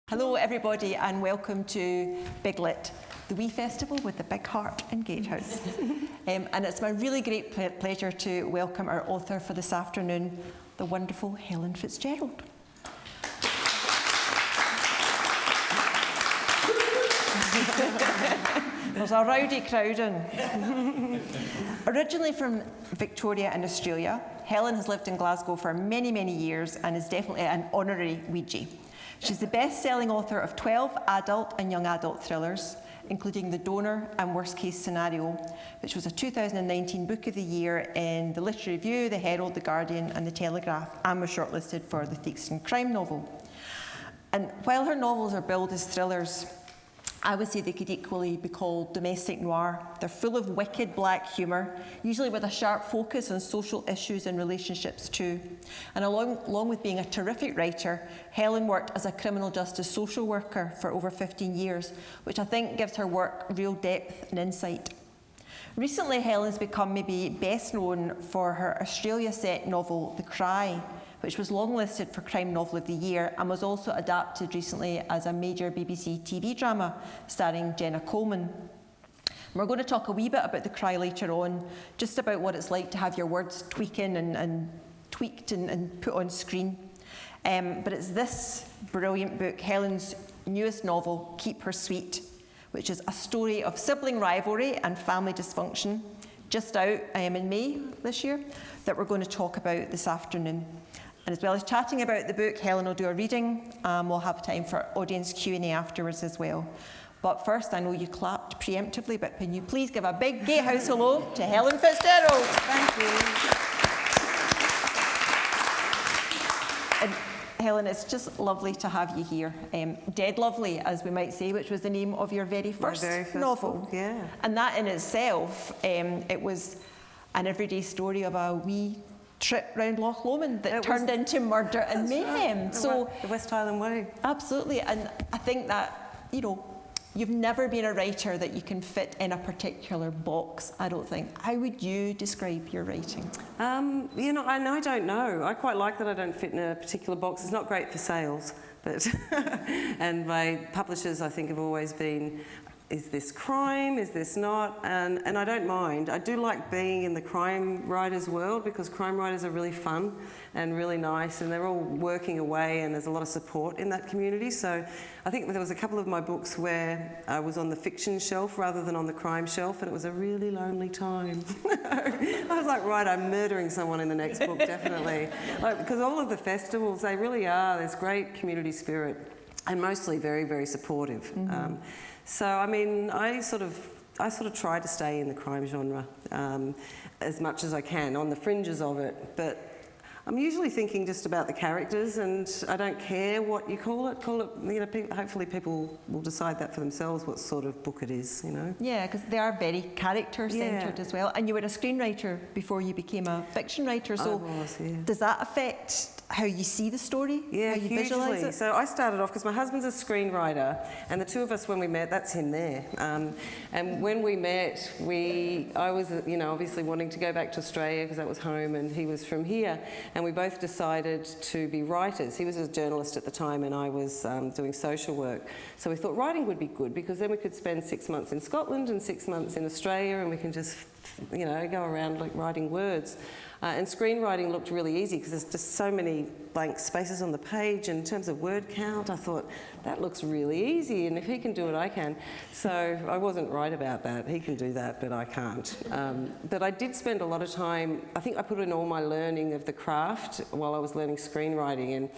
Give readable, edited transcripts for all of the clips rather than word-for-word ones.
Hello everybody and welcome to BigLit, the wee festival with the big heart in Gatehouse. And it's my really great pleasure to welcome our author for this afternoon, the wonderful Helen FitzGerald. There's a rowdy crowd in. Originally from Victoria in Australia, Helen has lived in Glasgow for many, many years and is definitely an honorary Ouija. She's the best-selling author of 12 adult and young adult thrillers, including The Donor and Worst Case Scenario, which was a 2019 Book of the Year in the Literary Review, the Herald, the Guardian and the Telegraph, and was shortlisted for the Theakston crime novel. And while her novels are billed as thrillers, I would say they could equally be called domestic noir. They're full of wicked black humour, usually with a sharp focus on social issues and relationships too. And along with being a terrific writer, Helen worked as a criminal justice social worker for over 15 years, which I think gives her work real depth and insight. Recently, Helen's become maybe best known for her Australia-set novel, The Cry, which was longlisted for Crime Novel of the Year and was also adapted recently as a major BBC TV drama starring Jenna Coleman. We're going to talk a wee bit about The Cry later on, just about what it's like to have your words tweaked and put on screen. But it's this brilliant book, Helen's newest novel, Keep Her Sweet, which is a story of sibling rivalry and family dysfunction, just out in May this year, that we're going to talk about this afternoon. And as well as chatting about the book, Helen will do a reading. We'll have time for audience Q&A afterwards as well. But first, I know you clapped preemptively, but can you please give a big Gatehouse hello to Helen FitzGerald? Thank you. And Helen, it's just lovely to have you here. Dead Lovely, as we might say, which was the name of your very first novel. Book, yeah. And that in itself, it was an everyday story of a wee trip round Loch Lomond that turned into murder and mayhem. Right. So the West Highland Way. Absolutely, and I think that, you've never been a writer that you can fit in a particular box, I don't think. How would you describe your writing? I don't know. I quite like that I don't fit in a particular box. It's not great for sales, but and my publishers, I think, have always been, is this crime, is this not? And I don't mind. I do like being in the crime writers' world because crime writers are really fun and really nice and they're all working away and there's a lot of support in that community. So I think there was a couple of my books where I was on the fiction shelf rather than on the crime shelf and it was a really lonely time. I was like, right, I'm murdering someone in the next book, definitely. Because all of the festivals, they really are, there's great community spirit and mostly very, very supportive. Mm-hmm. So, I mean, I sort of try to stay in the crime genre as much as I can, on the fringes of it, but I'm usually thinking just about the characters and I don't care what you call it, hopefully people will decide that for themselves what sort of book it is, Yeah, because they are very character-centred as well. And you were a screenwriter before you became a fiction writer, so I was, yeah. Does that affect how you see the story? Yeah, how you hugely. visualise it? So I started off, because my husband's a screenwriter, and the two of us, when we met, that's him there. And when we met, I was, obviously wanting to go back to Australia because that was home, and he was from here, and we both decided to be writers. He was a journalist at the time, and I was doing social work. So we thought writing would be good, because then we could spend 6 months in Scotland and 6 months in Australia, and we can just, go around like writing words. And screenwriting looked really easy because there's just so many blank spaces on the page. And in terms of word count, I thought, that looks really easy. And if he can do it, I can. So I wasn't right about that. He can do that, but I can't. But I did spend a lot of time, I think I put in all my learning of the craft while I was learning screenwriting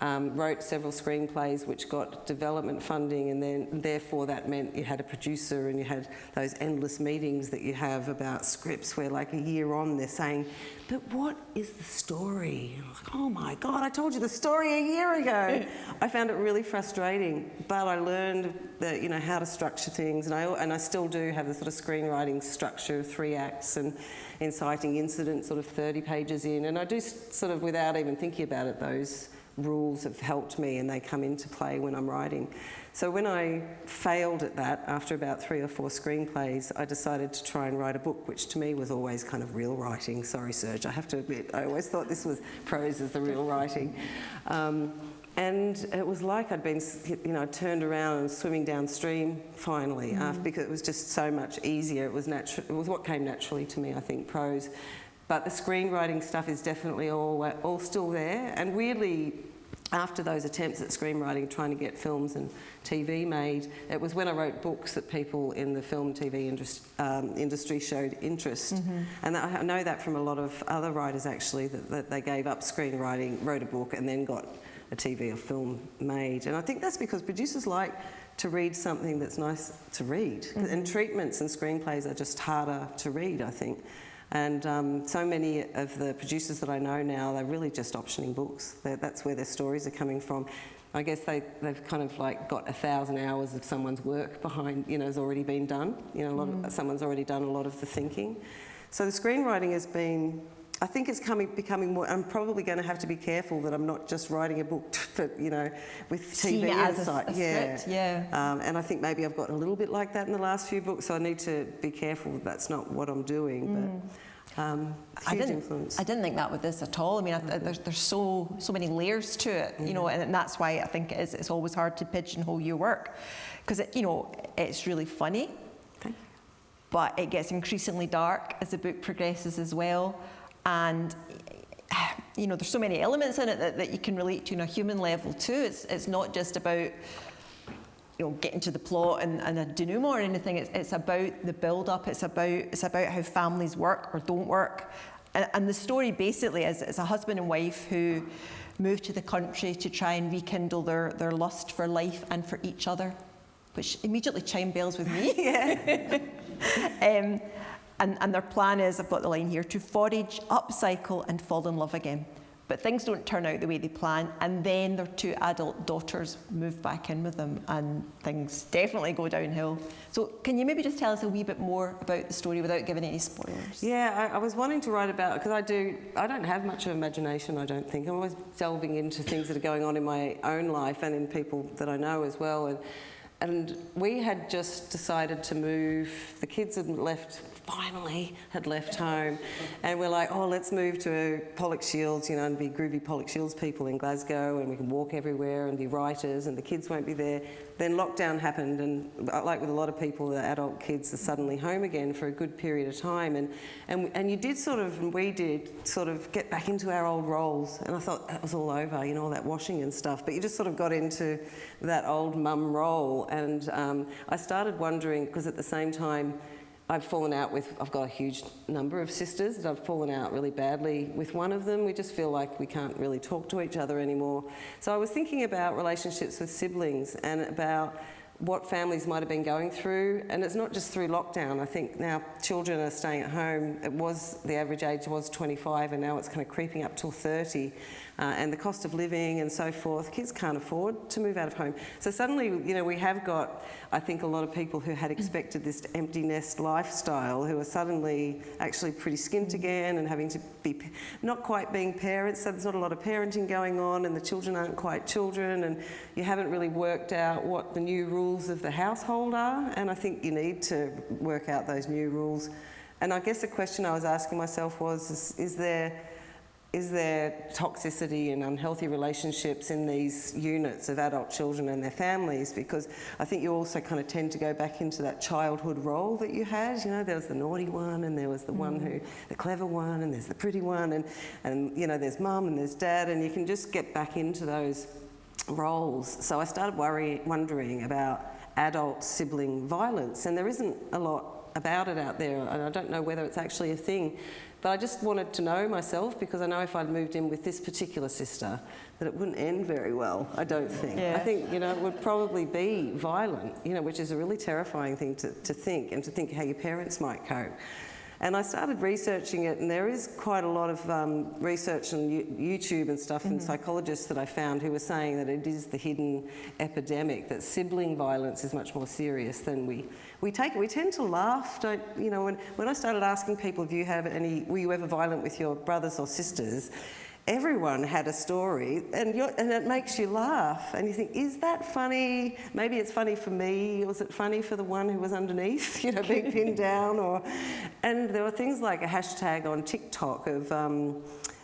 and wrote several screenplays which got development funding. And then therefore that meant you had a producer and you had those endless meetings that you have about scripts where like a year on they're saying, but what is the story? And I'm like, oh my God, I told you the story a year ago. I found it really frustrating, but I learned that, how to structure things, and I still do have the sort of screenwriting structure of 3 acts and inciting incident sort of 30 pages in, and I do sort of, without even thinking about it, those rules have helped me and they come into play when I'm writing. So when I failed at that, after about 3 or 4 screenplays, I decided to try and write a book, which to me was always kind of real writing. Sorry, Serge, I have to admit, I always thought this was prose as the real writing. And it was like I'd been, you know, turned around and swimming downstream finally, because it was just so much easier. It was what came naturally to me, I think, prose. But the screenwriting stuff is definitely all still there. And weirdly, after those attempts at screenwriting, trying to get films and TV made, it was when I wrote books that people in the film and TV industry showed interest. And I know that from a lot of other writers, actually, that they gave up screenwriting, wrote a book, and then got a TV or film made. And I think that's because producers like to read something that's nice to read. And treatments and screenplays are just harder to read, I think. And so many of the producers that I know now, they're really just optioning books. That's where their stories are coming from. I guess they've kind of like got 1,000 hours of someone's work behind, you know, has already been done. You know, someone's already done a lot of the thinking. So the screenwriting has been, I think it's becoming more. I'm probably going to have to be careful that I'm not just writing a book, for, you know, with TV insight. Script, and I think maybe I've got a little bit like that in the last few books, so I need to be careful that that's not what I'm doing. But huge influence. I didn't think that with this at all. I mean, there's so many layers to it, you know, and that's why I think it's always hard to pigeonhole your work, because you know, it's really funny, but it gets increasingly dark as the book progresses as well. And you know, there's so many elements in it that you can relate to on a human level too. It's not just about, you know, getting to the plot and a denouement or anything. It's about the build-up. It's about how families work or don't work. And the story basically is a husband and wife who move to the country to try and rekindle their lust for life and for each other, which immediately chimed bells with me. And their plan is, I've got the line here, to forage, upcycle and fall in love again. But things don't turn out the way they plan, and then their 2 adult daughters move back in with them, and things definitely go downhill. So can you maybe just tell us a wee bit more about the story without giving any spoilers? Yeah, I was wanting to write about, because I don't have much of imagination, I don't think. I'm always delving into things that are going on in my own life and in people that I know as well. And we had just decided to move. The kids had finally left home, and we're like, oh, let's move to Pollock Shields, you know, and be groovy Pollock Shields people in Glasgow, and we can walk everywhere and be writers, and the kids won't be there. Then lockdown happened, and like with a lot of people, the adult kids are suddenly home again for a good period of time, and you did sort of, and we did sort of get back into our old roles, and I thought that was all over, you know, all that washing and stuff, but you just sort of got into that old mum role, and I started wondering, because at the same time, I've got a huge number of sisters, and I've fallen out really badly with one of them. We just feel like we can't really talk to each other anymore. So I was thinking about relationships with siblings and about what families might have been going through. And it's not just through lockdown. I think now children are staying at home. The average age was 25, and now it's kind of creeping up till 30. And the cost of living and so forth, kids can't afford to move out of home. So suddenly, you know, we have got, I think, a lot of people who had expected this empty nest lifestyle who are suddenly actually pretty skint again and having to be not quite being parents. So there's not a lot of parenting going on, and the children aren't quite children, and you haven't really worked out what the new rules of the household are. And I think you need to work out those new rules. And I guess the question I was asking myself was, is there toxicity and unhealthy relationships in these units of adult children and their families? Because I think you also kind of tend to go back into that childhood role that you had. You know, there was the naughty one, and there was the one the clever one, and there's the pretty one, and you know, there's mum and there's dad, and you can just get back into those roles. So I started wondering about adult sibling violence, and there isn't a lot about it out there, and I don't know whether it's actually a thing. But I just wanted to know myself, because I know if I'd moved in with this particular sister, that it wouldn't end very well, I don't think. Yeah. I think, you know, it would probably be violent, you know, which is a really terrifying thing to think, and to think how your parents might cope. And I started researching it, and there is quite a lot of research on YouTube and stuff, and psychologists that I found who were saying that it is the hidden epidemic, that sibling violence is much more serious than we take it. We tend to laugh, you know, when I started asking people, were you ever violent with your brothers or sisters? Everyone had a story, and it makes you laugh, and you think, is that funny? Maybe it's funny for me. Was it funny for the one who was underneath, you know, being pinned down? And there were things like a hashtag on TikTok of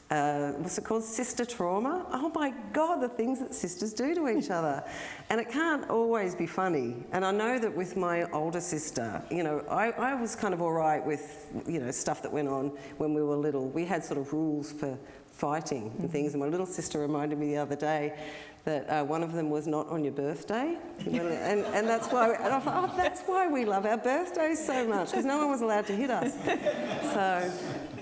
what's it called, sister trauma. Oh my God, the things that sisters do to each other. And it can't always be funny. And I know that with my older sister, you know, I was kind of all right with, you know, stuff that went on when we were little. We had sort of rules for fighting and things. And my little sister reminded me the other day that one of them was not on your birthday. And that's why, and I thought, oh, that's why we love our birthdays so much, because no one was allowed to hit us. So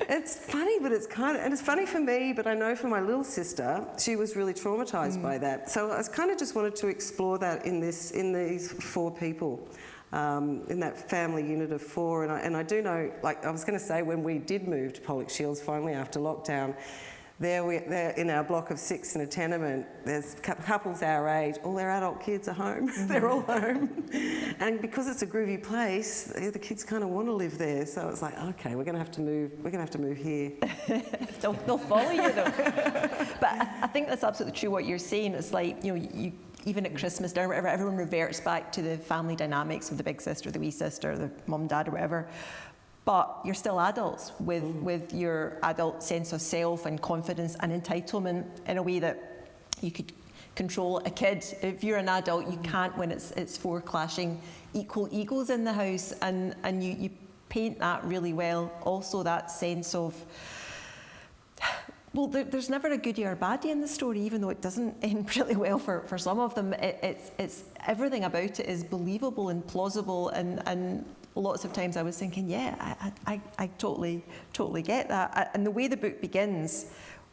it's funny, but it's kind of, and it's funny for me, but I know for my little sister, she was really traumatised by that. So I kind of just wanted to explore that in these 4 people. In that family unit of 4, and I do know, like I was going to say, when we did move to Pollock Shields finally after lockdown, there in our block of 6 in a tenement, there's couples our age, all their adult kids are home. They're all home. And because it's a groovy place, the kids kind of want to live there. So it's like, okay, we're going to have to move here. They'll follow you though. But I think that's absolutely true what you're saying. It's like, you know, even at Christmas dinner, whatever, everyone reverts back to the family dynamics of the big sister, the wee sister, the mum, dad, or whatever. But you're still adults with your adult sense of self and confidence and entitlement in a way that you could control a kid. If you're an adult, you can't when it's 4 clashing equal egos in the house, and you paint that really well. Also that sense of, well, there's never a goodie or a baddie in the story, even though it doesn't end really well for some of them. It's everything about it is believable and plausible, and lots of times I was thinking, yeah, I totally get that. And the way the book begins,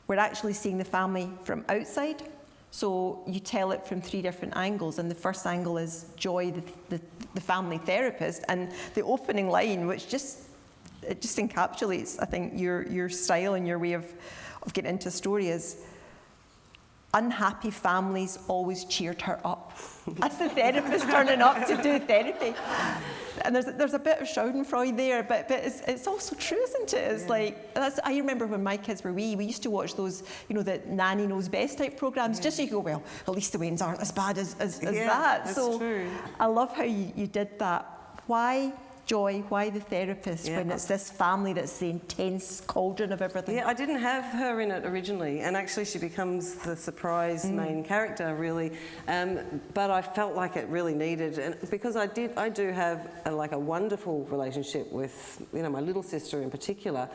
we're actually seeing the family from outside. So you tell it from 3 different angles, and the first angle is Joy, the family therapist, and the opening line, which just encapsulates, I think, your style and your way of getting into a story, is unhappy families always cheered her up. That's the therapist turning up to do therapy. And there's a bit of Schadenfreude there, but it's also true, isn't it? It's like, I remember when my kids were wee, we used to watch those, you know, the Nanny Knows Best type programmes, just so you go, well, at least the Waynes aren't as bad as that. That's so true. I love how you did that. Why Joy? Why the therapist when it's this family that's the intense cauldron of everything? Yeah, I didn't have her in it originally, and actually she becomes the surprise main character, really. But I felt like it really needed, and because I do have a wonderful relationship with, you know, my little sister in particular,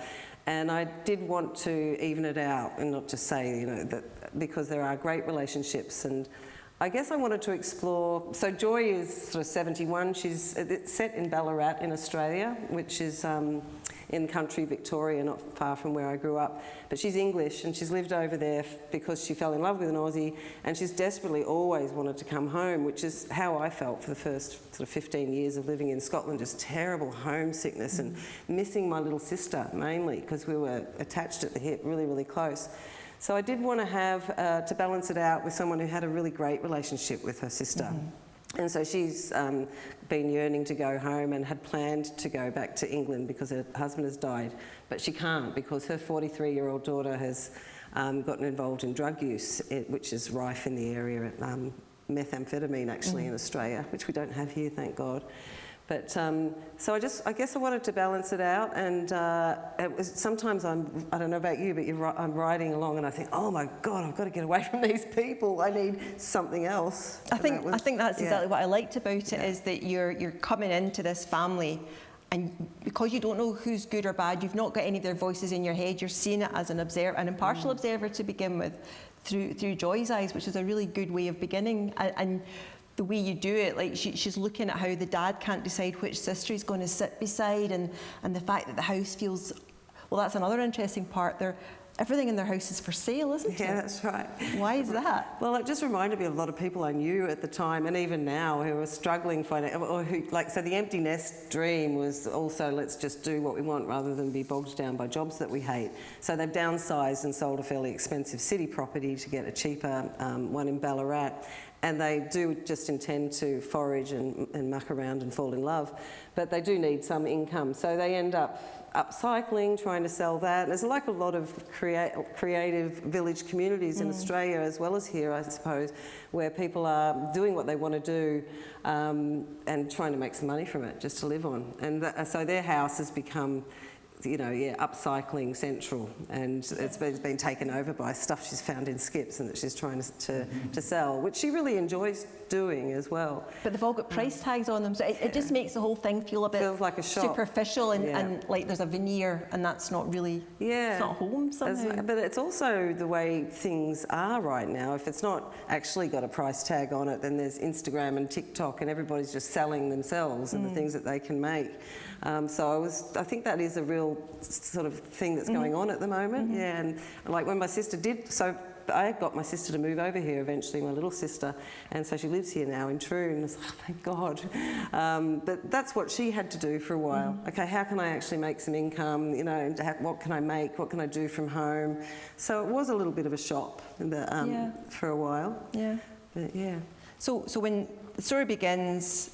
and I did want to even it out and not just say, you know, that because there are great relationships. And I guess I wanted to explore, so Joy is sort of 71, it's set in Ballarat in Australia, which is in country Victoria, not far from where I grew up. But she's English, and she's lived over there because she fell in love with an Aussie, and she's desperately always wanted to come home, which is how I felt for the first sort of 15 years of living in Scotland, just terrible homesickness and missing my little sister mainly, because we were attached at the hip, really, really close. So I did want to have, to balance it out with someone who had a really great relationship with her sister. And so she's been yearning to go home and had planned to go back to England because her husband has died. But she can't because her 43-year-old daughter has gotten involved in drug use, which is rife in the area, methamphetamine actually in Australia, which we don't have here, thank God. But so I guess I wanted to balance it out, and it was, sometimes I don't know about you, but I'm riding along and I think, oh my God, I've got to get away from these people. I need something else. I think that's exactly what I liked about it, is that you're coming into this family, and because you don't know who's good or bad, you've not got any of their voices in your head. You're seeing it as an impartial observer to begin with, through Joy's eyes, which is a really good way of beginning. And the way you do it, like she's looking at how the dad can't decide which sister he's going to sit beside, and the fact that the house feels, well, that's another interesting part. Everything in their house is for sale, isn't it? Yeah, that's right. Why is that? Well, it just reminded me of a lot of people I knew at the time, and even now, who are struggling financially, or who, so the empty nest dream was also, let's just do what we want rather than be bogged down by jobs that we hate. So they've downsized and sold a fairly expensive city property to get a cheaper one in Ballarat. And they do just intend to forage and muck around and fall in love, but they do need some income. So they end up upcycling, trying to sell that. And there's like a lot of creative village communities in Australia, as well as here, I suppose, where people are doing what they want to do and trying to make some money from it, just to live on. And so their house has become upcycling central, and it's been taken over by stuff she's found in skips and that she's trying to sell, which she really enjoys doing as well. But they've all got price tags on them, so it just makes the whole thing feel a bit feels like a shop. Superficial and like there's a veneer, and that's not really, it's not home somehow. But it's also the way things are right now. If it's not actually got a price tag on it, then there's Instagram and TikTok, and everybody's just selling themselves and the things that they can make. So I think that is a real sort of thing that's going on at the moment. Yeah, and like when my sister did, so I got my sister to move over here eventually, my little sister, and so she lives here now in Troon. I was like, oh, thank God. But that's what she had to do for a while. Okay, how can I actually make some income? What can I make? What can I do from home? So it was a little bit of a shop for a while. Yeah. But yeah. So when the story begins,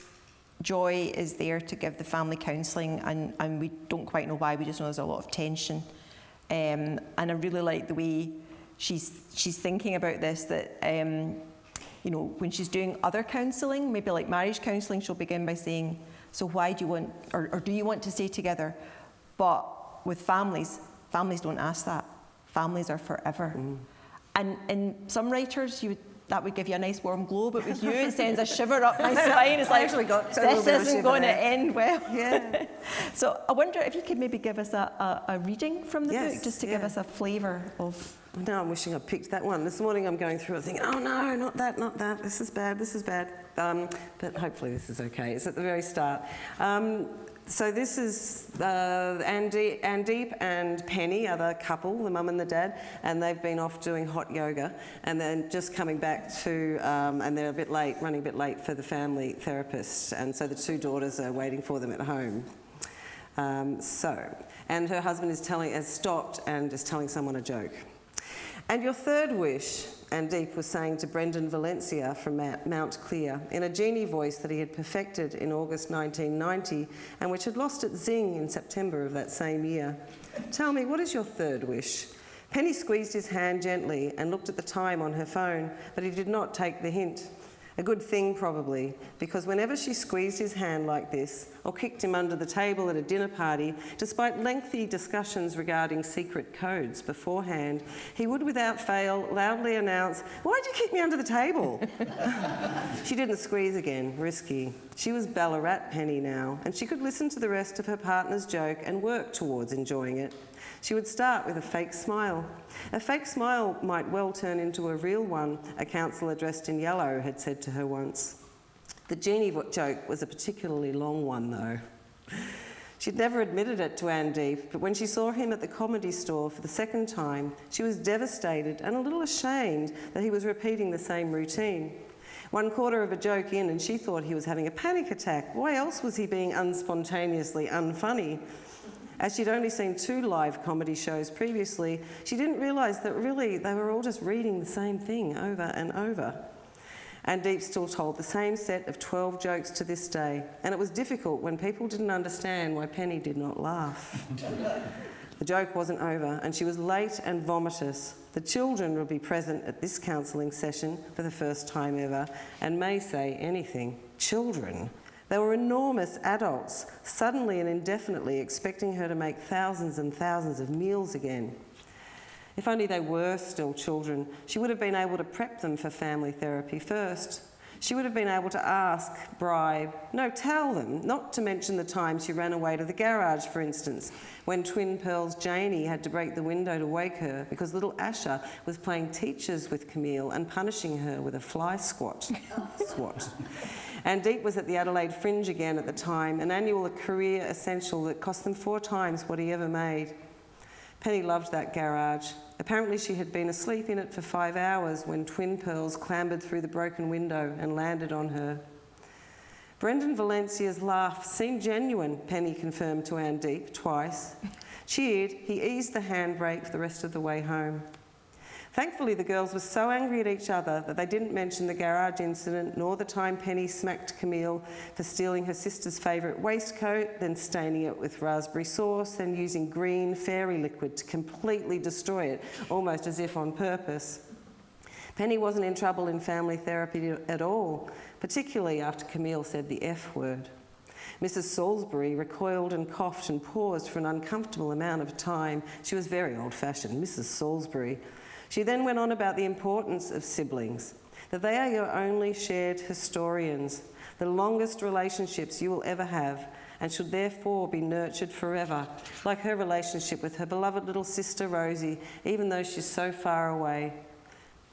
Joy is there to give the family counselling, and we don't quite know why, we just know there's a lot of tension. And I really like the way she's thinking about this, that when she's doing other counselling, maybe like marriage counselling, she'll begin by saying, so why do you want, or do you want to stay together? But with families don't ask that. Families are forever. And in some writers, that would give you a nice warm glow, but with you it sends a shiver up my spine. It's like, this isn't going to end well. Yeah. So I wonder if you could maybe give us a reading from the book, just to give us a flavour of... No, I'm wishing I'd picked that one. This morning I'm going through it thinking, oh no, not that, this is bad. But hopefully this is okay. It's at the very start. So this is Andeep and Penny are the couple, the mum and the dad, and they've been off doing hot yoga, and then just coming back to, and they're running a bit late for the family therapist, and so the two daughters are waiting for them at home. And her husband has stopped and is telling someone a joke. And your third wish, Andeep was saying to Brendan Valencia from Mount Clear, in a genie voice that he had perfected in August 1990 and which had lost its zing in September of that same year. Tell me, what is your third wish? Penny squeezed his hand gently and looked at the time on her phone, but he did not take the hint. A good thing, probably, because whenever she squeezed his hand like this, or kicked him under the table at a dinner party, despite lengthy discussions regarding secret codes beforehand, he would without fail loudly announce, "Why'd you kick me under the table?" She didn't squeeze again, risky. She was Ballarat Penny now, and she could listen to the rest of her partner's joke and work towards enjoying it. She would start with a fake smile. A fake smile might well turn into a real one, a counsellor dressed in yellow had said to her once. The genie joke was a particularly long one, though. She'd never admitted it to Andeep, but when she saw him at the comedy store for the second time, she was devastated and a little ashamed that he was repeating the same routine. 1/4 of a joke in, and she thought he was having a panic attack. Why else was he being unspontaneously unfunny? As she'd only seen 2 live comedy shows previously, she didn't realise that really they were all just reading the same thing over and over. Andeep still told the same set of 12 jokes to this day, and it was difficult when people didn't understand why Penny did not laugh. The joke wasn't over, and she was late and vomitous. The children would be present at this counselling session for the first time ever, and may say anything. Children. They were enormous adults, suddenly and indefinitely expecting her to make thousands and thousands of meals again. If only they were still children, she would have been able to prep them for family therapy first. She would have been able to ask, bribe, no, tell them, not to mention the time she ran away to the garage, for instance, when twin Pearl's Janie had to break the window to wake her because little Asher was playing teachers with Camille and punishing her with a fly swat. Andeep was at the Adelaide Fringe again at the time, an annual career essential that cost them 4 times what he ever made. Penny loved that garage. Apparently she had been asleep in it for 5 hours when twin Pearls clambered through the broken window and landed on her. Brendan Valencia's laugh seemed genuine, Penny confirmed to Andeep twice. Cheered, he eased the handbrake for the rest of the way home. Thankfully, the girls were so angry at each other that they didn't mention the garage incident nor the time Penny smacked Camille for stealing her sister's favourite waistcoat, then staining it with raspberry sauce, then using green fairy liquid to completely destroy it, almost as if on purpose. Penny wasn't in trouble in family therapy at all, particularly after Camille said the F word. Mrs. Salisbury recoiled and coughed and paused for an uncomfortable amount of time. She was very old-fashioned, Mrs. Salisbury. She then went on about the importance of siblings, that they are your only shared historians, the longest relationships you will ever have, and should therefore be nurtured forever, like her relationship with her beloved little sister Rosie, even though she's so far away.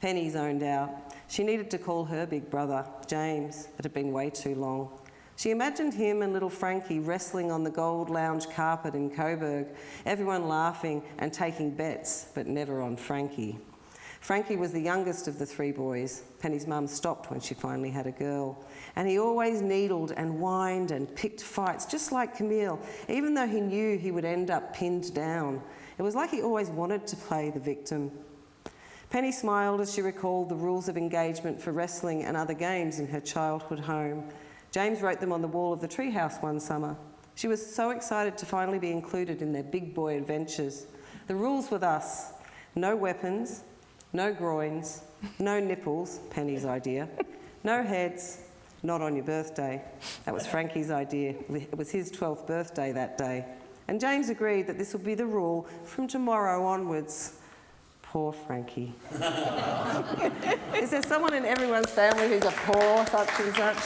Penny zoned out. She needed to call her big brother, James. It had been way too long. She imagined him and little Frankie wrestling on the gold lounge carpet in Coburg, everyone laughing and taking bets, but never on Frankie. Frankie was the youngest of the three boys. Penny's mum stopped when she finally had a girl. And he always needled and whined and picked fights, just like Camille, even though he knew he would end up pinned down. It was like he always wanted to play the victim. Penny smiled as she recalled the rules of engagement for wrestling and other games in her childhood home. James wrote them on the wall of the treehouse one summer. She was so excited to finally be included in their big boy adventures. The rules were thus: no weapons, no groins, no nipples, Penny's idea, no heads, not on your birthday. That was Frankie's idea. It was his 12th birthday that day. And James agreed that this would be the rule from tomorrow onwards. Poor Frankie. Is there someone in everyone's family who's a poor such and such?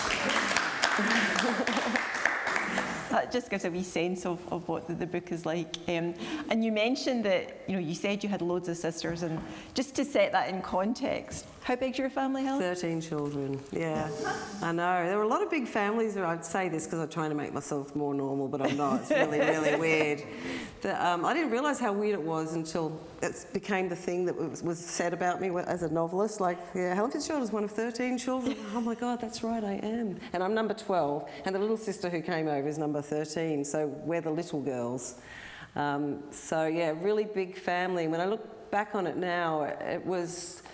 That just gives a wee sense of what the book is like. And you mentioned that, you said you had loads of sisters, and just to set that in context, how big's your family, Helen? 13 children, yeah. I know. There were a lot of big families. I'd say this because I'm trying to make myself more normal, but I'm not. It's really, really weird. I didn't realise how weird it was until it became the thing that was said about me as a novelist. Like, yeah, Helen FitzGerald is one of 13 children. Oh my God, that's right, I am. And I'm number 12, and the little sister who came over is number 13, so we're the little girls. So yeah, really big family. When I look back on it now, it was...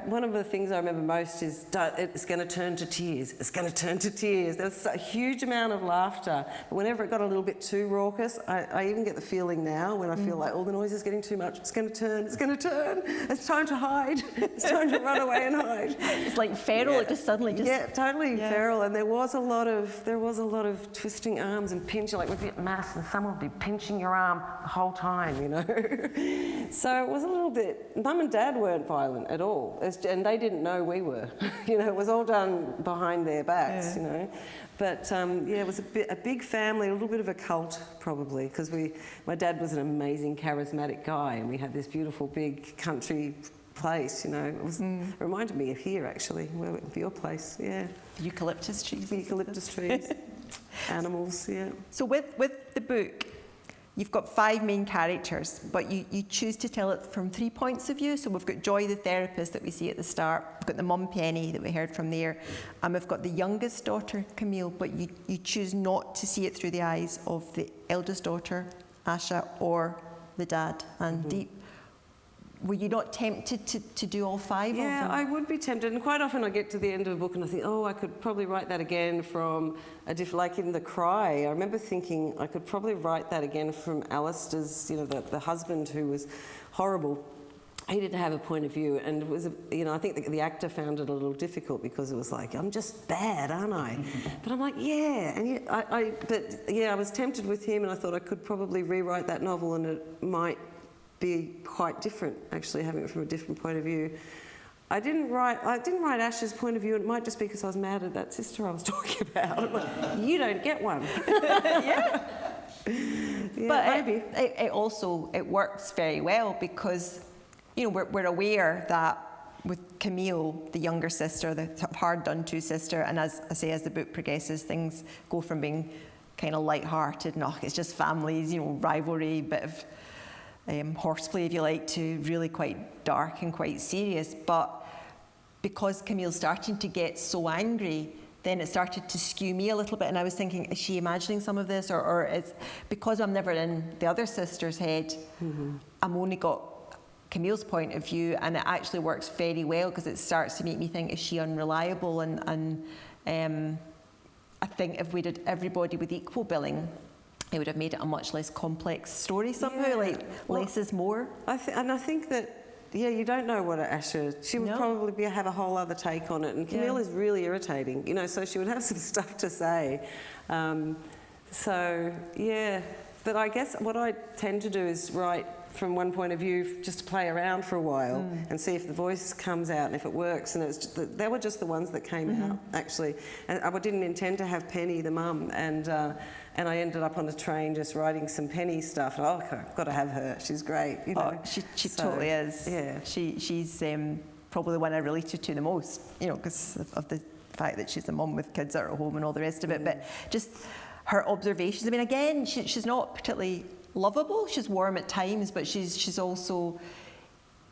one of the things I remember most is it's going to turn to tears. It's going to turn to tears. There was a huge amount of laughter. But whenever it got a little bit too raucous, I even get the feeling now when I feel like, the noise is getting too much. It's going to turn. It's going to turn. It's time to hide. It's time to run away and hide. It's like feral. Yeah. It just suddenly just... Yeah, totally feral. And there was a lot of twisting arms and pinching. Like, we'd be at mass and someone would be pinching your arm the whole time, So it was a little bit... Mum and Dad weren't violent at all. And they didn't know we were. It was all done behind their backs, But it was a big family, a little bit of a cult probably, because my dad was an amazing, charismatic guy, and we had this beautiful big country place. It reminded me of here actually, your place, yeah. The eucalyptus trees. The eucalyptus trees, animals, yeah. So with the book, you've got 5 main characters, but you choose to tell it from 3 points of view. So we've got Joy, the therapist, that we see at the start. We've got the mum, Penny, that we heard from there. And we've got the youngest daughter, Camille, but you choose not to see it through the eyes of the eldest daughter, Asha, or the dad, Andeep. Were you not tempted to do all 5 of them? Yeah, I would be tempted. And quite often I get to the end of a book and I think, I could probably write that again from like in The Cry. I remember thinking I could probably write that again from Alistair's, the husband who was horrible. He didn't have a point of view, and it was, I think the actor found it a little difficult because it was like, I'm just bad, aren't I? But I'm like, yeah, and I was tempted with him, and I thought I could probably rewrite that novel, and it might be quite different, actually, having it from a different point of view. I didn't write Ash's point of view, and it might just be because I was mad at that sister I was talking about. I'm like, you don't get one. Yeah, but maybe. It works very well because, we're aware that with Camille, the younger sister, the hard done to sister, and as I say, as the book progresses, things go from being kind of light-hearted, it's just families, rivalry, bit of horseplay, if you like, to really quite dark and quite serious. But because Camille's starting to get so angry, then it started to skew me a little bit, and I was thinking, is she imagining some of this, or it's because I'm never in the other sister's head, I'm only got Camille's point of view, and it actually works very well because it starts to make me think, is she unreliable? And I think if we did everybody with equal billing, it would have made it a much less complex story somehow, less is more. I think that, yeah, you don't know what Asher... She would probably have a whole other take on it. And Camille is really irritating, you know, so she would have some stuff to say. So, yeah. But I guess what I tend to do is write from one point of view, just to play around for a while and see if the voice comes out and if it works. And it's just, they were just the ones that came out, actually. And I didn't intend to have Penny, the mum, and I ended up on a train just writing some Penny stuff. Oh, I've got to have her. She's great. You know? Oh, she totally is. Yeah. She's probably the one I related to the most, you know, because of the fact that she's a mum with kids that are at home and all the rest of it. But just her observations. I mean, again, she's not particularly lovable. She's warm at times, but she's also,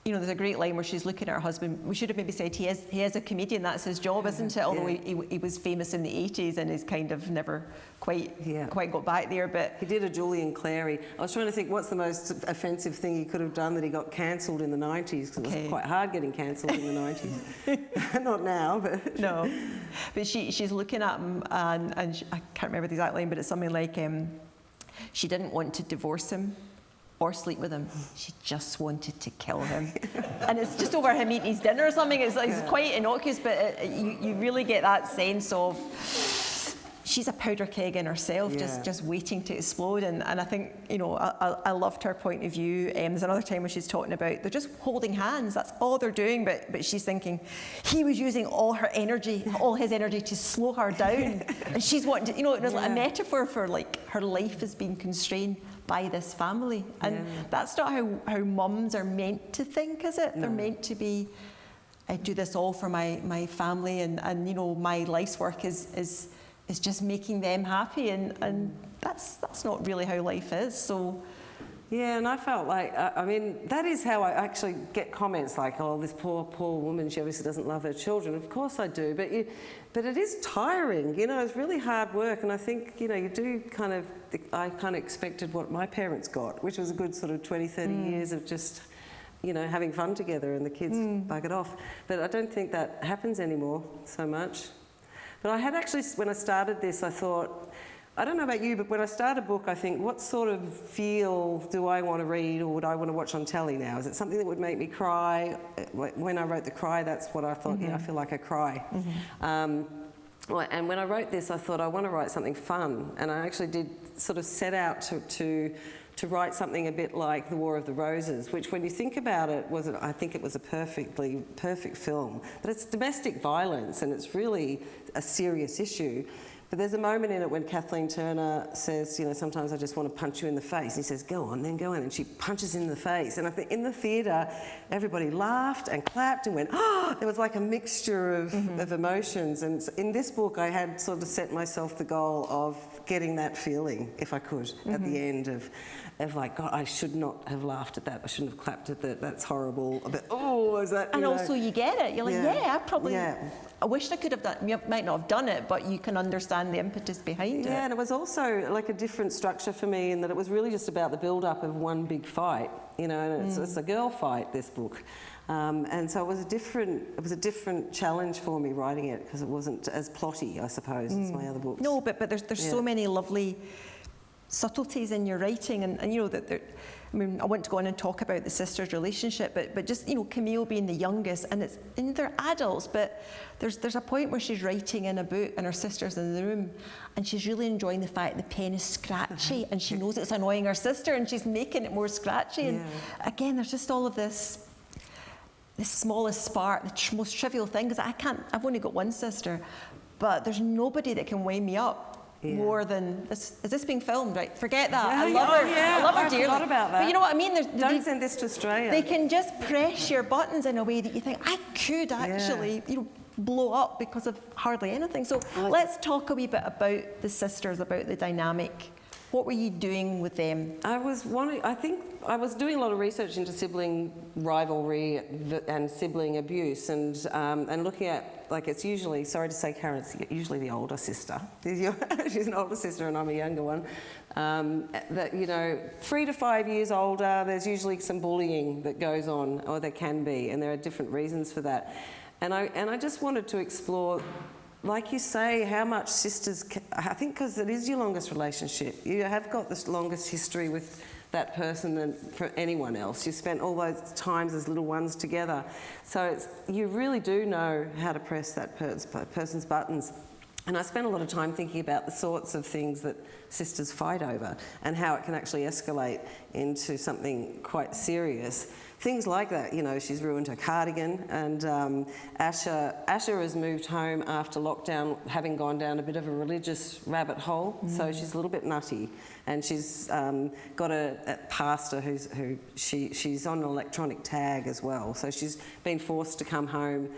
you know, there's a great line where she's looking at her husband. We should have maybe said he is a comedian. That's his job, isn't it? Although he was famous in the 80s and he's kind of never quite got back there. But he did a Julian Clary. I was trying to think what's the most offensive thing he could have done that he got cancelled in the 90s, because it was quite hard getting cancelled in the 90s. Not now, but no. But she's looking at him and I can't remember the exact line, but it's something like she didn't want to divorce him or sleep with him. She just wanted to kill him. And it's just over him eating his dinner or something. It's quite innocuous, but you really get that sense of she's a powder keg in herself, just waiting to explode. And I think, you know, I loved her point of view. There's another time when she's talking about they're just holding hands. That's all they're doing. But she's thinking he was using all his energy to slow her down. And she's wanting to, you know, it was like a metaphor for like her life has been constrained by this family. And that's not how mums are meant to think, is it? No. They're meant to be, I do this all for my family, and you know, my life's work is just making them happy, and that's not really how life is. So yeah, and I felt like, I mean, that is how I actually get comments like, oh, this poor woman, she obviously doesn't love her children. Of course I do, but it is tiring, you know, it's really hard work. And I think, you know, you do I kind of expected what my parents got, which was a good sort of 20, 30 years of just, you know, having fun together and the kids buggered off. But I don't think that happens anymore so much. But I had actually, when I started this, I thought, I don't know about you, but when I start a book, I think, what sort of feel do I want to read or would I want to watch on telly now? Is it something that would make me cry? When I wrote The Cry, that's what I thought, I feel like I cry. And when I wrote this, I thought I want to write something fun. And I actually did sort of set out to write something a bit like The War of the Roses, which when you think about it, I think it was a perfect film. But it's domestic violence and it's really a serious issue. But there's a moment in it when Kathleen Turner says, you know, sometimes I just want to punch you in the face. And he says, go on, then go on. And she punches in the face. And I think in the theatre, everybody laughed and clapped and went, oh, there was like a mixture of emotions. And in this book, I had sort of set myself the goal of getting that feeling, if I could, at the end of like, God, I should not have laughed at that. I shouldn't have clapped at that. That's horrible. But, oh, is that, and know? Also you get it. You're like, I probably... Yeah. I wish I could have done. You might not have done it, but you can understand the impetus behind it. Yeah, and it was also like a different structure for me in that it was really just about the build-up of one big fight, you know, and it's a girl fight, this book. And so it was a different challenge for me writing it because it wasn't as plotty, I suppose, as my other books. No, but there's so many lovely subtleties in your writing, and you know that I mean, I want to go on and talk about the sisters' relationship, but just, you know, Camille being the youngest, and they're adults, but there's a point where she's writing in a book and her sister's in the room, and she's really enjoying the fact the pen is scratchy, and she knows it's annoying her sister, and she's making it more scratchy. And again, there's just all of this, the smallest spark, the most trivial thing, because I've only got one sister, but there's nobody that can weigh me up more than is this being filmed? Right, forget that. I love her. I love her dearly. I forgot about that. But you know what I mean? Don't send this to Australia. They can just press your buttons in a way that you think I could actually, you know, blow up because of hardly anything. So let's talk a wee bit about the sisters, about the dynamic. What were you doing with them? I think I was doing a lot of research into sibling rivalry and sibling abuse, and looking at, like, it's usually, sorry to say, Karen, it's usually the older sister. She's an older sister and I'm a younger one. That, you know, 3 to 5 years older, there's usually some bullying that goes on, or there can be, and there are different reasons for that. And I just wanted to explore, like you say, how much sisters, I think because it is your longest relationship. You have got this longest history with that person than for anyone else. You spent all those times as little ones together. So you really do know how to press that person's buttons. And I spent a lot of time thinking about the sorts of things that sisters fight over and how it can actually escalate into something quite serious. Things like that, you know, she's ruined her cardigan, and Asher has moved home after lockdown, having gone down a bit of a religious rabbit hole, so she's a little bit nutty, and she's got a pastor she's on an electronic tag as well, so she's been forced to come home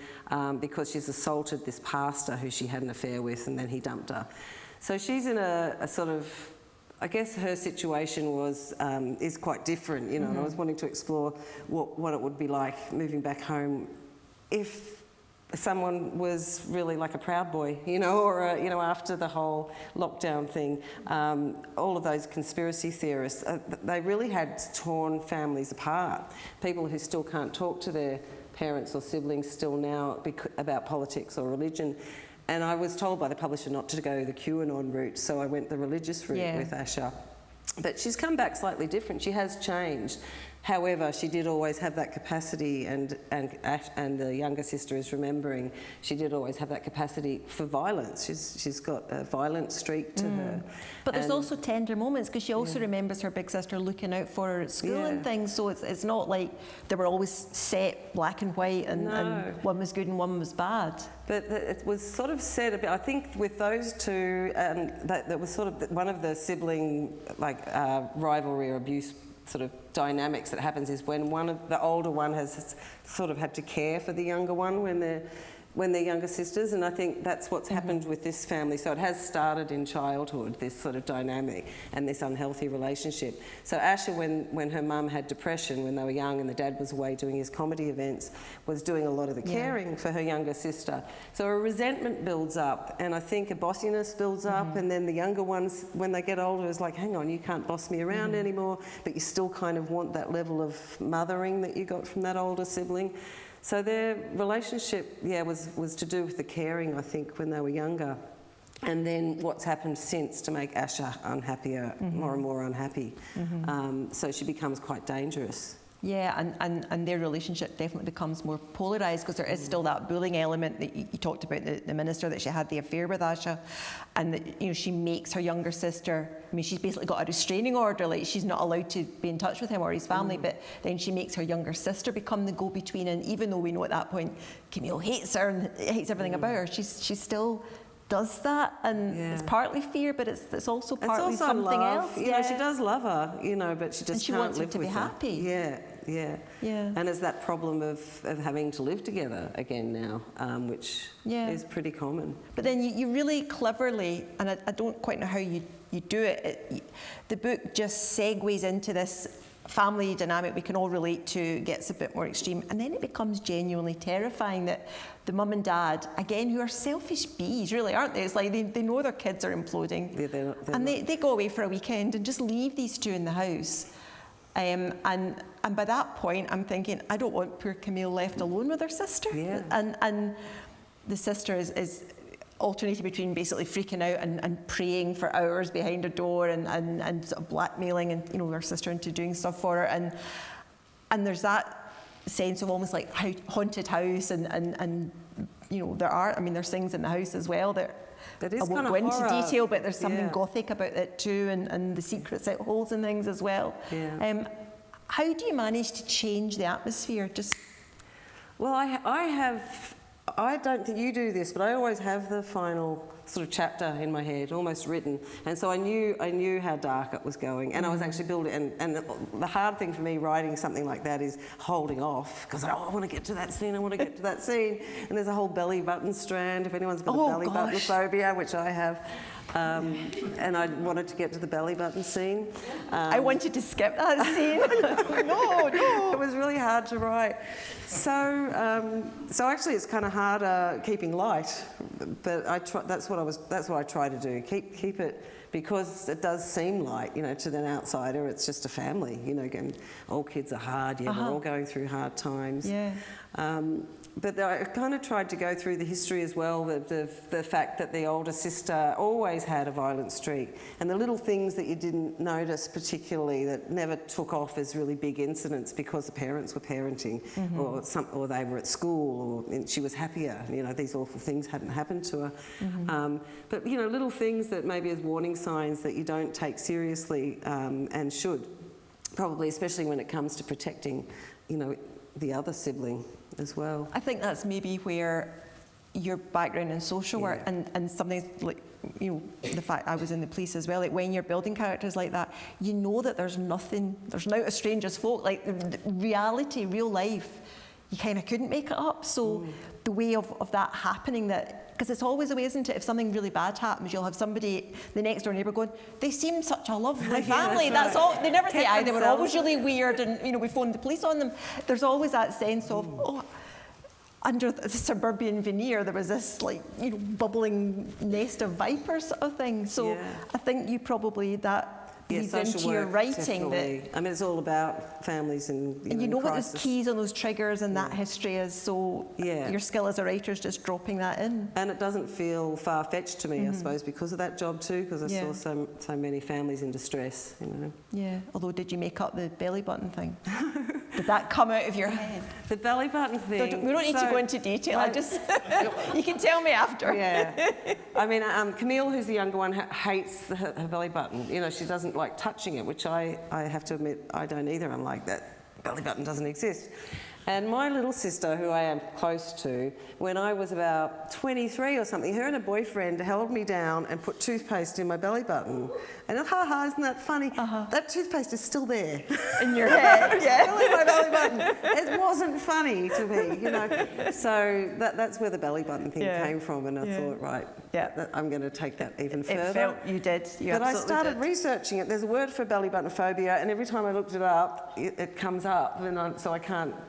because she's assaulted this pastor who she had an affair with, and then he dumped her. So she's in a sort of, I guess her situation is quite different, you know, and I was wanting to explore what it would be like moving back home if someone was really like a Proud Boy, you know, or, you know, after the whole lockdown thing. All of those conspiracy theorists, they really had torn families apart. People who still can't talk to their parents or siblings still now about politics or religion. And I was told by the publisher not to go the QAnon route, so I went the religious route with Asher. But she's come back slightly different. She has changed. However, she did always have that capacity, and the younger sister is remembering, she did always have that capacity for violence. She's got a violent streak to her. But there's also tender moments, because she also remembers her big sister looking out for her at school and things, so it's not like they were always set black and white and one was good and one was bad. But it was sort of said a bit, I think with those two, that was sort of one of the sibling rivalry or abuse sort of dynamics that happens is when the older one has sort of had to care for the younger one when they're younger sisters, and I think that's what's happened with this family. So it has started in childhood, this sort of dynamic and this unhealthy relationship. So Asher, when her mum had depression when they were young and the dad was away doing his comedy events, was doing a lot of the caring for her younger sister. So a resentment builds up, and I think a bossiness builds up, and then the younger ones, when they get older, is like, hang on, you can't boss me around anymore, but you still kind of want that level of mothering that you got from that older sibling. So their relationship, was to do with the caring, I think, when they were younger. And then what's happened since to make Asher unhappier, more and more unhappy. So she becomes quite dangerous. Yeah, and their relationship definitely becomes more polarised, because there is still that bullying element that you talked about, the minister, that she had the affair with Asha, and that, you know, she makes her younger sister, I mean, she's basically got a restraining order, like she's not allowed to be in touch with him or his family, but then she makes her younger sister become the go-between, and even though we know at that point Camille hates her and hates everything about her, she still does that, and it's partly fear, but it's also partly something love. else. You know, she does love her, you know, but she just she can't wants live her to with be her. happy. Yeah. And there's that problem of having to live together again now, which is pretty common. But then you really cleverly, and I don't quite know how you do it, the book just segues into this family dynamic we can all relate to, gets a bit more extreme, and then it becomes genuinely terrifying that the mum and dad, again, who are selfish bees, really, aren't they? It's like they know their kids are imploding, they go away for a weekend and just leave these two in the house. And by that point, I'm thinking, I don't want poor Camille left alone with her sister. And the sister is alternating between basically freaking out and praying for hours behind her door and sort of blackmailing and, you know, her sister into doing stuff for her. And there's that sense of almost like haunted house and you know, there's things in the house as well that I won't go into detail, but there's something gothic about it too, and the secrets it holds and things as well. How do you manage to change the atmosphere? Well, I don't think you do this, but I always have the final sort of chapter in my head, almost written, and so I knew how dark it was going, and I was actually building. And the hard thing for me writing something like that is holding off, because I want to get to that scene. And there's a whole belly button strand. If anyone's got a belly button phobia, which I have. And I wanted to get to the belly button scene. I wanted to skip that scene. No. It was really hard to write. So actually, it's kind of harder keeping light. But that's what I try to do. Keep it, because it does seem light, you know, to an outsider. It's just a family, you know. And all kids are hard. We're all going through hard times. But I kind of tried to go through the history as well, the fact that the older sister always had a violent streak, and the little things that you didn't notice particularly that never took off as really big incidents because the parents were parenting, or they were at school, or she was happier. You know, these awful things hadn't happened to her. But you know, little things that maybe as warning signs that you don't take seriously and should, probably, especially when it comes to protecting, you know, the other sibling as well. I think that's maybe where your background in social work and something like, you know, the fact I was in the police as well, like when you're building characters like that, you know that there's nothing, there's not a stranger's folk, like reality, real life, you kind of couldn't make it up. So the way of that happening, that, because it's always a way, isn't it? If something really bad happens, you'll have somebody, the next door neighbour going, they seem such a lovely family. That's all. They never say, they were always really weird and, you know, we phoned the police on them. There's always that sense of, under the suburban veneer, there was this, like, you know, bubbling nest of vipers sort of thing. So I think you probably, that leads into your writing. That, I mean, it's all about families and you know what crisis. those keys and those triggers and that history is. So your skill as a writer is just dropping that in. And it doesn't feel far-fetched to me, I suppose, because of that job too, because I saw so many families in distress, you know. Yeah. Although, did you make up the belly button thing? Did that come out of your head? The belly button thing. We don't need to go into detail. I just, you can tell me after. Yeah. I mean, Camille, who's the younger one, hates her belly button. You know, she doesn't like touching it, which I have to admit I don't either. I'm like, that belly button doesn't exist. And my little sister, who I am close to, when I was about 23 or something, her and her boyfriend held me down and put toothpaste in my belly button. And ha, isn't that funny? That toothpaste is still there. In your head, Still in my belly button. It wasn't funny to me, you know. So that's where the belly button thing came from, and I thought, right, I'm going to take that even further. It felt you did. But I started researching it. There's a word for belly button phobia, and every time I looked it up, it comes up, and so I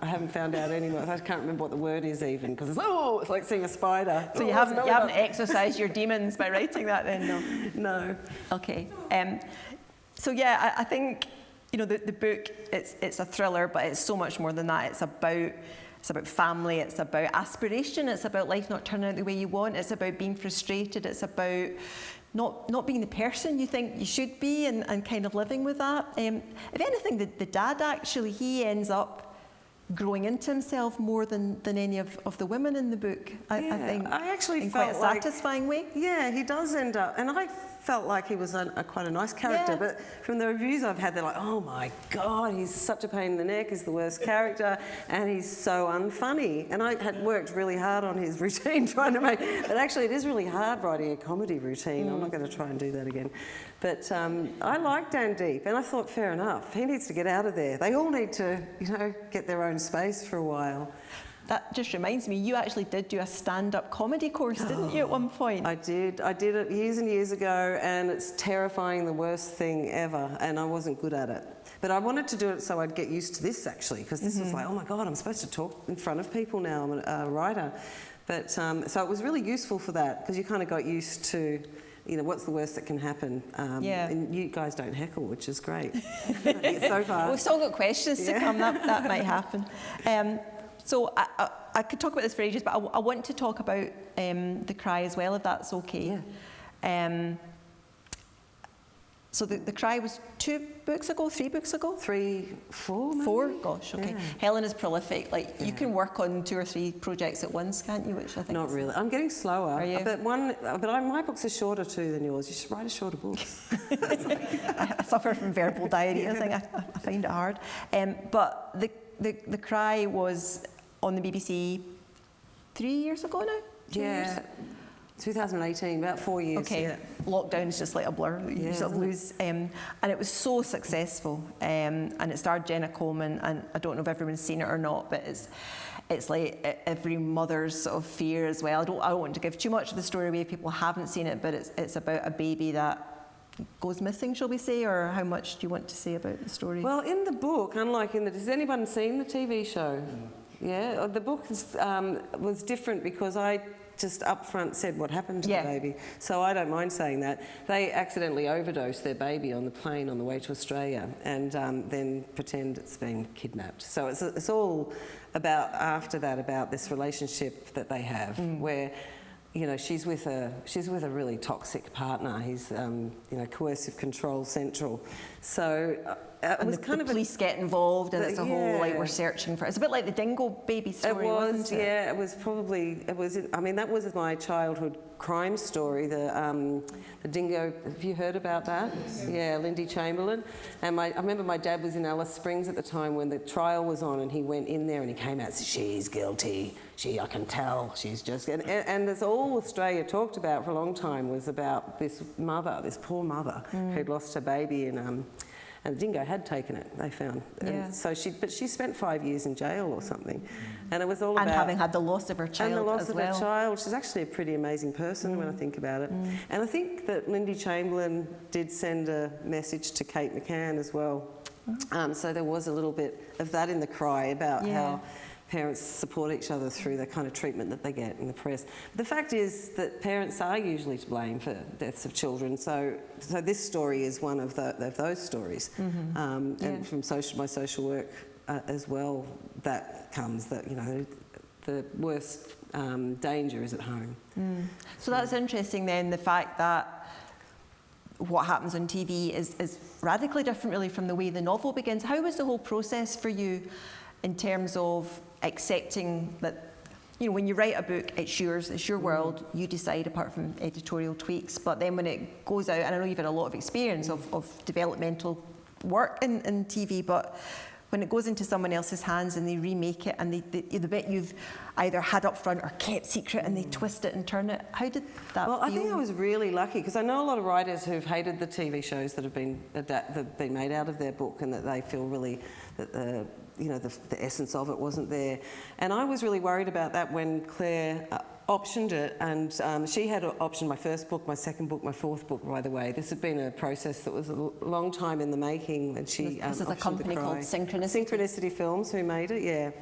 haven't found out anymore. I can't remember what the word is even, because it's like seeing a spider. So you haven't exercised your demons by writing that then? No. Okay. So yeah, I think, you know, the book, it's a thriller, but it's so much more than that. It's about family, it's about aspiration, it's about life not turning out the way you want, it's about being frustrated, it's about not being the person you think you should be and kind of living with that. If anything, the dad actually, he ends up growing into himself more than any of the women in the book, I think. I actually in felt quite a satisfying way. Yeah, he does end up, and I felt like he was quite a nice character, but from the reviews I've had, they're like, oh my God, he's such a pain in the neck, he's the worst character, and he's so unfunny. And I had worked really hard on his routine trying to make, but actually it is really hard writing a comedy routine. I'm not going to try and do that again. But I like Dan Deep, and I thought, fair enough, he needs to get out of there. They all need to, you know, get their own space for a while. That just reminds me, you actually did do a stand-up comedy course, didn't you, at one point? I did it years and years ago, and it's terrifying, the worst thing ever, and I wasn't good at it. But I wanted to do it so I'd get used to this, actually, because this was like, oh my God, I'm supposed to talk in front of people now, I'm a writer. But so it was really useful for that, because you kind of got used to, you know, what's the worst that can happen? And you guys don't heckle, which is great. So far. Well, we've still got questions to come, that might happen. So I could talk about this for ages, but I want to talk about The Cry as well, if that's okay. Yeah. So the Cry was 3 books ago? 4 maybe? 4? Gosh, okay. Yeah. Helen is prolific. Like, you can work on 2 or 3 projects at once, can't you? Which I think Not really. I'm getting slower. Are you? But my books are shorter too than yours. You should write a shorter book. I suffer from verbal diarrhea. I find it hard. But the Cry was on the BBC 3 years ago now? 2 years? 2018, about 4 years. Okay, yeah. Lockdown is just like a blur. You sort of lose. And it was so successful. And it starred Jenna Coleman, and I don't know if everyone's seen it or not, but it's like every mother's sort of fear as well. I don't want to give too much of the story away if people haven't seen it, but it's about a baby that goes missing, shall we say, or how much do you want to say about the story? Well, in the book, unlike has anyone seen the TV show? Yeah, the book was different because I just up front said what happened to Yeah. the baby. So I don't mind saying that. They accidentally overdosed their baby on the plane on the way to Australia and then pretend it's been kidnapped. So it's all about, after that, about this relationship that they have where, you know, she's with a really toxic partner. He's, you know, coercive control central. So it was kind the of police get involved, and it's a whole like yeah. we're searching for. It's a bit like the Dingo baby story, wasn't it? Yeah, it was probably. It was. I mean, that was my childhood crime story. The Dingo. Have you heard about that? Yeah, Lindy Chamberlain. And I remember my dad was in Alice Springs at the time when the trial was on, and he went in there and he came out and said, "She's guilty. I can tell. She's just." And that's all Australia talked about for a long time, was about this mother, this poor mother who'd lost her baby and the dingo had taken it, they found. Yeah. And so she spent 5 years in jail or something. And it was all about... And having had the loss of her child and the loss as of well. her child. She's actually a pretty amazing person when I think about it. And I think that Lindy Chamberlain did send a message to Kate McCann as well. So there was a little bit of that in the cry about how parents support each other through the kind of treatment that they get in the press. But the fact is that parents are usually to blame for deaths of children. So this story is one of those stories. And from my social work as well, that comes that, you know, the worst danger is at home. So that's interesting then, the fact that what happens on TV is radically different really from the way the novel begins. How was the whole process for you in terms of accepting that, you know, when you write a book, it's yours, it's your world, you decide apart from editorial tweaks, but then when it goes out, and I know you've had a lot of experience of developmental work in TV, but when it goes into someone else's hands and they remake it and the bit you've either had up front or kept secret and they twist it and turn it, how did that feel? Well, I think I was really lucky because I know a lot of writers who've hated the TV shows that have been made out of their book and that they feel really that the essence of it wasn't there. And I was really worried about that when Claire optioned it, and she had optioned my first book, my second book, my fourth book, by the way. This had been a process that was a long time in the making, and she This is a company called Synchronicity. Synchronicity Films who made it, yeah.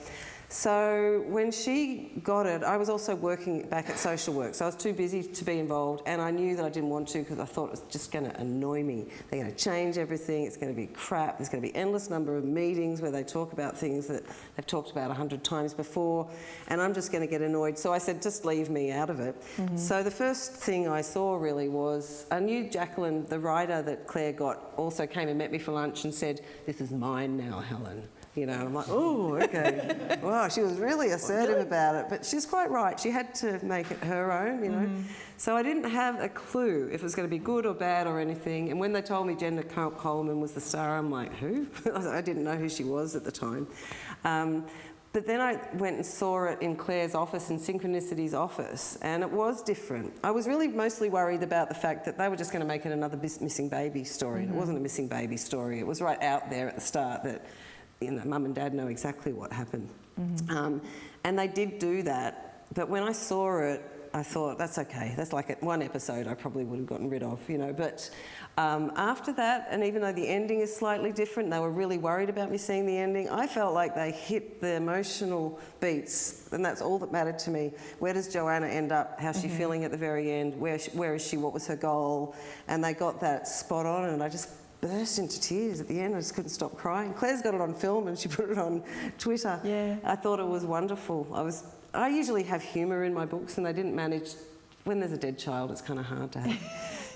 So when she got it, I was also working back at social work, so I was too busy to be involved, and I knew that I didn't want to because I thought it was just going to annoy me. They're going to change everything, it's going to be crap, there's going to be endless number of meetings where they talk about things that they've talked about 100 times before, and I'm just going to get annoyed. So I said, just leave me out of it. So the first thing I saw really was, I knew Jacqueline, the writer that Claire got, also came and met me for lunch and said, "This is mine now, Helen." You know, I'm like, oh, okay. Wow, she was really assertive about it. But she's quite right. She had to make it her own, you know. So I didn't have a clue if it was going to be good or bad or anything. And when they told me Jenna Coleman was the star, I'm like, who? I didn't know who she was at the time. But then I went and saw it in Claire's office, in Synchronicity's office, and it was different. I was really mostly worried about the fact that they were just going to make it another missing baby story. And it wasn't a missing baby story. It was right out there at the start that, you know, Mum and Dad know exactly what happened. And they did do that. But when I saw it, I thought, that's okay. That's like one episode I probably would have gotten rid of, you know. But after that, and even though the ending is slightly different, they were really worried about me seeing the ending, I felt like they hit the emotional beats, and that's all that mattered to me. Where does Joanna end up? How's she feeling at the very end? Where is she? What was her goal? And they got that spot on, and I just burst into tears at the end. I just couldn't stop crying. Claire's got it on film and she put it on Twitter. Yeah. I thought it was wonderful. I usually have humour in my books, and they didn't manage. When there's a dead child, it's kind of hard to have.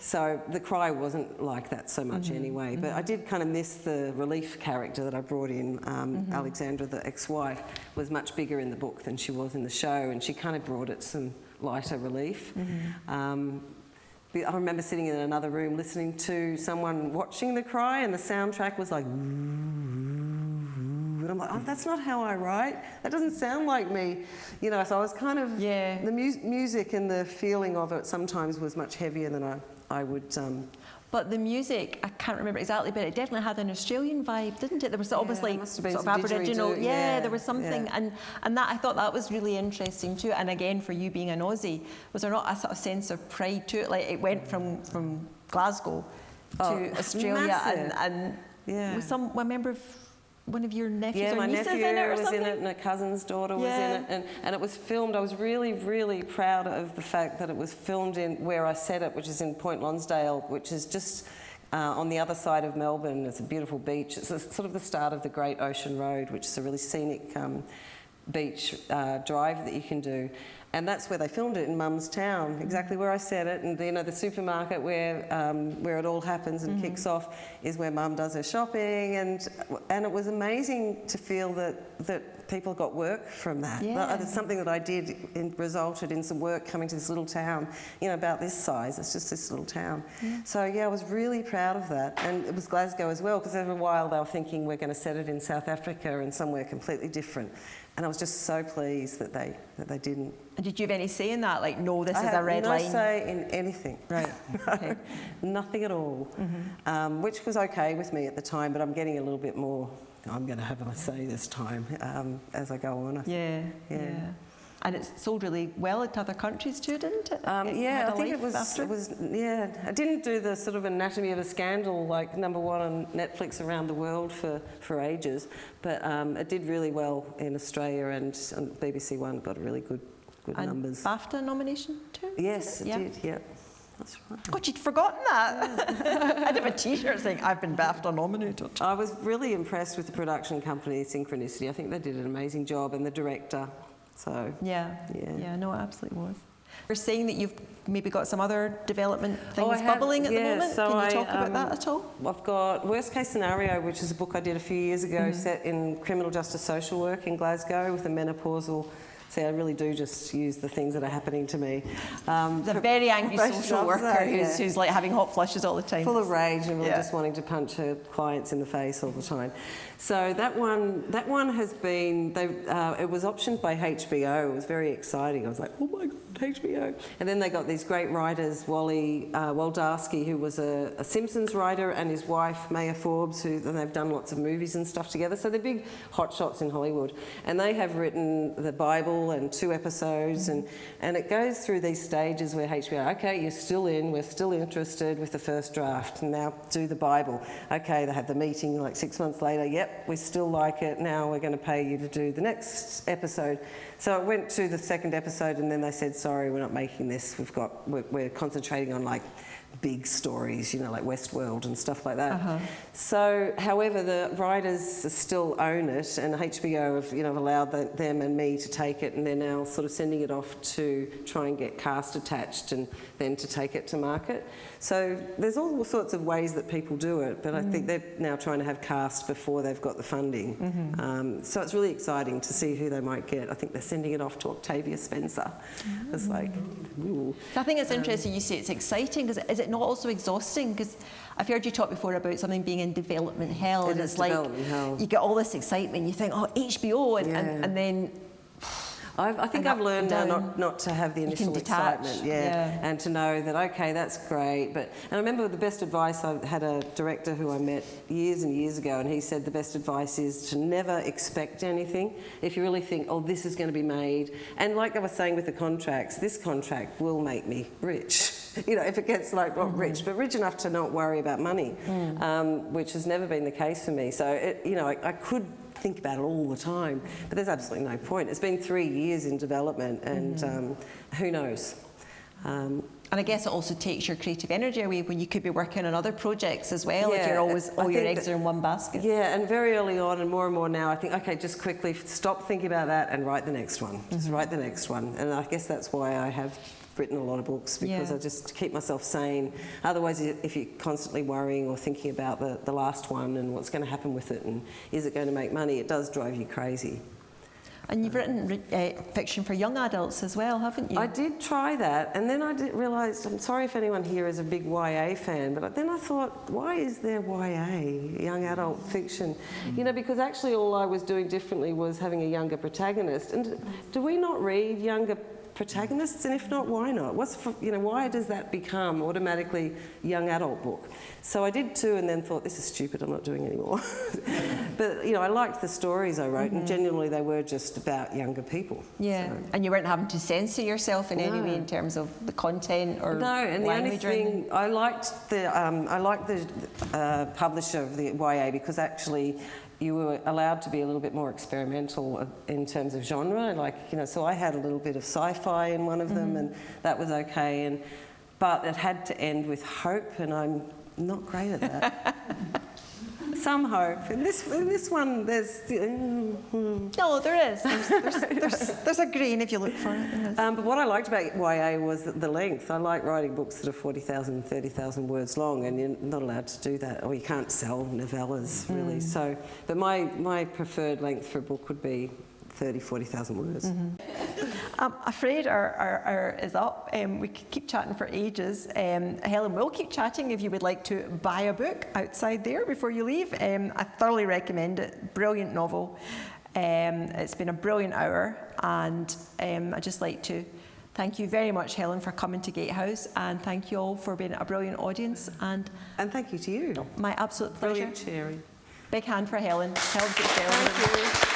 So the cry wasn't like that so much anyway. But I did kind of miss the relief character that I brought in. Alexandra, the ex-wife, was much bigger in the book than she was in the show, and she kind of brought it some lighter relief. I remember sitting in another room listening to someone watching the cry, and the soundtrack was like, and I'm like, oh, that's not how I write. That doesn't sound like me. You know, so I was kind of, the music and the feeling of it sometimes was much heavier than I would... But the music, I can't remember exactly, but it definitely had an Australian vibe, didn't it? There was almost like sort of Aboriginal, there was something, and that I thought that was really interesting too. And again, for you being an Aussie, was there not a sort of sense of pride to it? Like it went from Glasgow to Australia, massive. and was I remember one of your nephews Yeah, or my nieces nephew in it or was something? in it, and a cousin's daughter was Yeah. in it, and it was filmed. I was really, really proud of the fact that it was filmed in where I set it, which is in Point Lonsdale, which is just on the other side of Melbourne. It's a beautiful beach. It's sort of the start of the Great Ocean Road, which is a really scenic beach drive that you can do. And that's where they filmed it, in Mum's town, exactly where I set it. And the supermarket where it all happens and kicks off is where Mum does her shopping. And it was amazing to feel that people got work from that. Yeah. It's something that I did resulted in some work coming to this little town, about this size. It's just this little town. Yeah. So yeah, I was really proud of that. And it was Glasgow as well, because for a while they were thinking we're going to set it in South Africa and somewhere completely different. And I was just so pleased that they didn't. And did you have any say in that? Like, no, this I is a red line? I had no say in anything. Right. Okay. Nothing at all. Which was okay with me at the time, but I'm getting a little bit more, I'm going to have a say this time as I go on. I think. Yeah. And it sold really well to other countries too, didn't it? I think it was. Yeah, I didn't do the sort of anatomy of a scandal like #1 on Netflix around the world for ages, but it did really well in Australia, and BBC One got really good and numbers. BAFTA nomination too? Yes, it did. Yeah. That's right. God, you'd forgotten that. I'd have a T-shirt saying, I've been BAFTA nominated. I was really impressed with the production company, Synchronicity. I think they did an amazing job, and the director. So yeah, no, it absolutely was. You're saying that you've maybe got some other development things bubbling at the moment. So Can you talk about that at all? I've got Worst Case Scenario, which is a book I did a few years ago, set in criminal justice social work in Glasgow with a menopausal. See, I really do just use the things that are happening to me. The very angry social worker who's like having hot flushes all the time. Full of rage and really just wanting to punch her clients in the face all the time. So that one has been, it was optioned by HBO. It was very exciting. I was like, oh my God, HBO. And then they got these great writers, Waldarsky, who was a Simpsons writer, and his wife, Maya Forbes, and they've done lots of movies and stuff together. So they're big hotshots in Hollywood. And they have written the Bible and 2 episodes, and it goes through these stages where HBO, okay, you're still in, we're still interested with the first draft, and now do the Bible. Okay, they have the meeting like 6 months later, yep, we still like it, now we're going to pay you to do the next episode. So it went to the second episode, and then they said, sorry, we're not making this, we're concentrating on like big stories, like Westworld and stuff like that. So, however, the writers still own it, and HBO have, allowed them and me to take it, and they're now sort of sending it off to try and get cast attached and then to take it to market. So there's all sorts of ways that people do it, but I think they're now trying to have cast before they've got the funding. So it's really exciting to see who they might get. I think they're sending it off to Octavia Spencer. It's like, ooh. So I think it's interesting you say it's exciting, because is it not also exhausting? Because I've heard you talk before about something being in development hell, and it's like you get all this excitement, you think, oh, HBO, and then I think I've learned now not to have the initial excitement, and to know that, okay, that's great. And I remember the best advice, I had a director who I met years and years ago, and he said the best advice is to never expect anything. If you really think, oh, this is going to be made, and like I was saying with the contracts, this contract will make me rich. If it gets like not rich, but rich enough to not worry about money, which has never been the case for me. So, I could think about it all the time, but there's absolutely no point. It's been 3 years in development, and who knows? And I guess it also takes your creative energy away when you could be working on other projects as well, if you're always, all your eggs are in one basket. Yeah, and very early on, and more now, I think, okay, just quickly stop thinking about that and write the next one. Just write the next one. And I guess that's why I have written a lot of books, because I just keep myself sane. Otherwise, if you're constantly worrying or thinking about the last one and what's going to happen with it and is it going to make money, it does drive you crazy. And you've written fiction for young adults as well, haven't you? I did try that, and then I realised, I'm sorry if anyone here is a big YA fan, but then I thought, why is there YA, young adult fiction? Because actually all I was doing differently was having a younger protagonist. And do we not read younger protagonists? And if not, why not? Why does that become automatically young adult book? So I did 2 and then thought, this is stupid, I'm not doing any more. But, I liked the stories I wrote, and genuinely they were just about younger people. Yeah, so. And you weren't having to censor yourself in any way in terms of the content or and language? The only thing, I liked the publisher of the YA, because actually you were allowed to be a little bit more experimental in terms of genre, like, you know, so I had a little bit of sci-fi in one of them, and that was okay, but it had to end with hope, and I'm not great at that. Some hope. In this one, there's... No, there is. There's a grain if you look for it. But what I liked about YA was the length. I like writing books that are 40,000, 30,000 words long, and you're not allowed to do that, or you can't sell novellas, really. So, but my preferred length for a book would be 30, 40,000 words. I'm afraid our hour is up. We could keep chatting for ages. Helen will keep chatting if you would like to buy a book outside there before you leave. I thoroughly recommend it. Brilliant novel. It's been a brilliant hour, and I'd just like to thank you very much, Helen, for coming to Gatehouse, and thank you all for being a brilliant audience. And thank you to you. My absolute pleasure. Brilliant sharing. Big hand for Helen. Helen FitzGerald. Thank you.